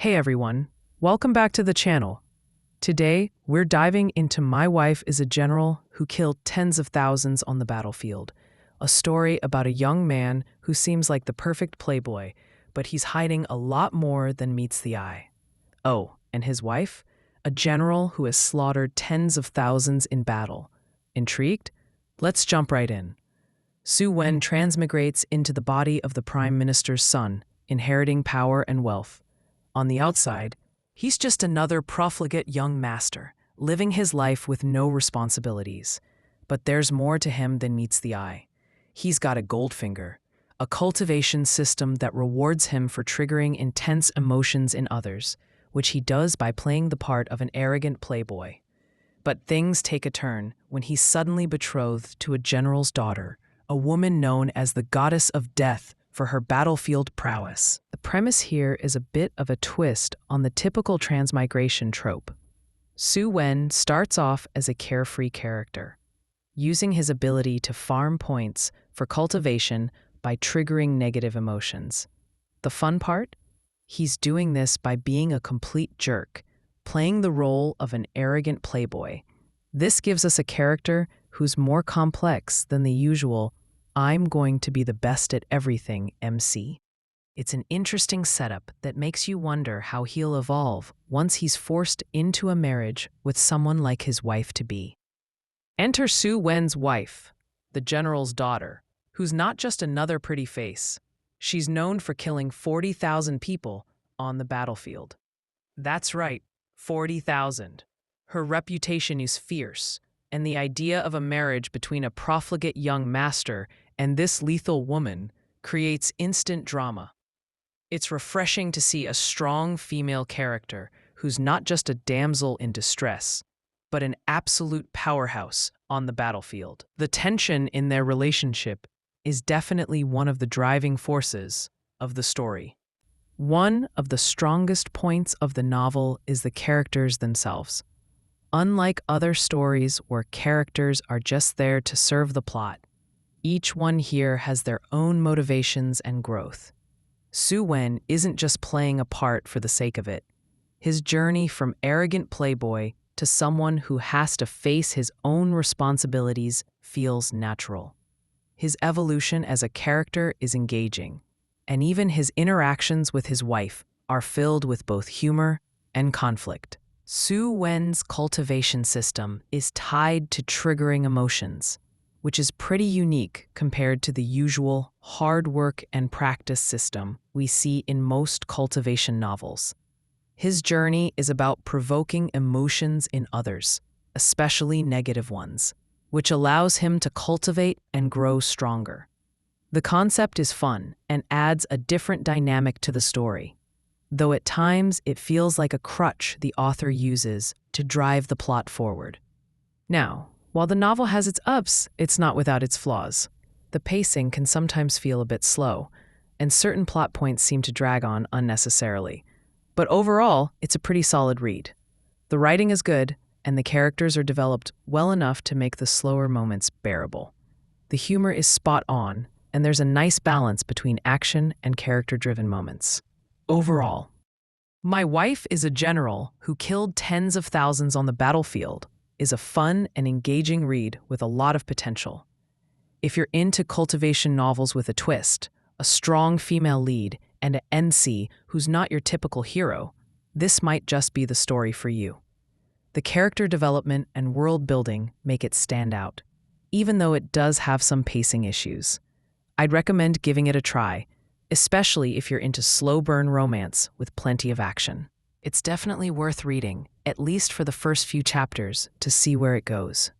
Hey everyone, welcome back to the channel. Today, we're diving into My Wife is a General Who Killed Tens of Thousands on the Battlefield, a story about a young man who seems like the perfect playboy, but he's hiding a lot more than meets the eye. Oh, and his wife? A general who has slaughtered tens of thousands in battle. Intrigued? Let's jump right in. Su Wen transmigrates into the body of the Prime Minister's son, inheriting power and wealth. On the outside, he's just another profligate young master, living his life with no responsibilities. But there's more to him than meets the eye. He's got a Goldfinger, a cultivation system that rewards him for triggering intense emotions in others, which he does by playing the part of an arrogant playboy. But things take a turn when he's suddenly betrothed to a general's daughter, a woman known as the goddess of death for her battlefield prowess. The premise here is a bit of a twist on the typical transmigration trope. Su Wen starts off as a carefree character, using his ability to farm points for cultivation by triggering negative emotions. The fun part? He's doing this by being a complete jerk, playing the role of an arrogant playboy. This gives us a character who's more complex than the usual "I'm going to be the best at everything" MC. It's an interesting setup that makes you wonder how he'll evolve once he's forced into a marriage with someone like his wife-to-be. Enter Su Wen's wife, the general's daughter, who's not just another pretty face. She's known for killing 40,000 people on the battlefield. That's right, 40,000. Her reputation is fierce, and the idea of a marriage between a profligate young master and this lethal woman creates instant drama. It's refreshing to see a strong female character who's not just a damsel in distress, but an absolute powerhouse on the battlefield. The tension in their relationship is definitely one of the driving forces of the story. One of the strongest points of the novel is the characters themselves. Unlike other stories where characters are just there to serve the plot, each one here has their own motivations and growth. Su Wen isn't just playing a part for the sake of it. His journey from arrogant playboy to someone who has to face his own responsibilities feels natural. His evolution as a character is engaging, and even his interactions with his wife are filled with both humor and conflict. Su Wen's cultivation system is tied to triggering emotions, which is pretty unique compared to the usual hard work and practice system we see in most cultivation novels. His journey is about provoking emotions in others, especially negative ones, which allows him to cultivate and grow stronger. The concept is fun and adds a different dynamic to the story, though at times it feels like a crutch the author uses to drive the plot forward. Now, while the novel has its ups, it's not without its flaws. The pacing can sometimes feel a bit slow, and certain plot points seem to drag on unnecessarily. But overall, it's a pretty solid read. The writing is good, and the characters are developed well enough to make the slower moments bearable. The humor is spot on, and there's a nice balance between action and character-driven moments. Overall, My Wife is a General Who Killed Tens of Thousands on the Battlefield is a fun and engaging read with a lot of potential. If you're into cultivation novels with a twist, a strong female lead, and an NC who's not your typical hero, this might just be the story for you. The character development and world building make it stand out, even though it does have some pacing issues. I'd recommend giving it a try, especially if you're into slow burn romance with plenty of action. It's definitely worth reading, at least for the first few chapters, to see where it goes.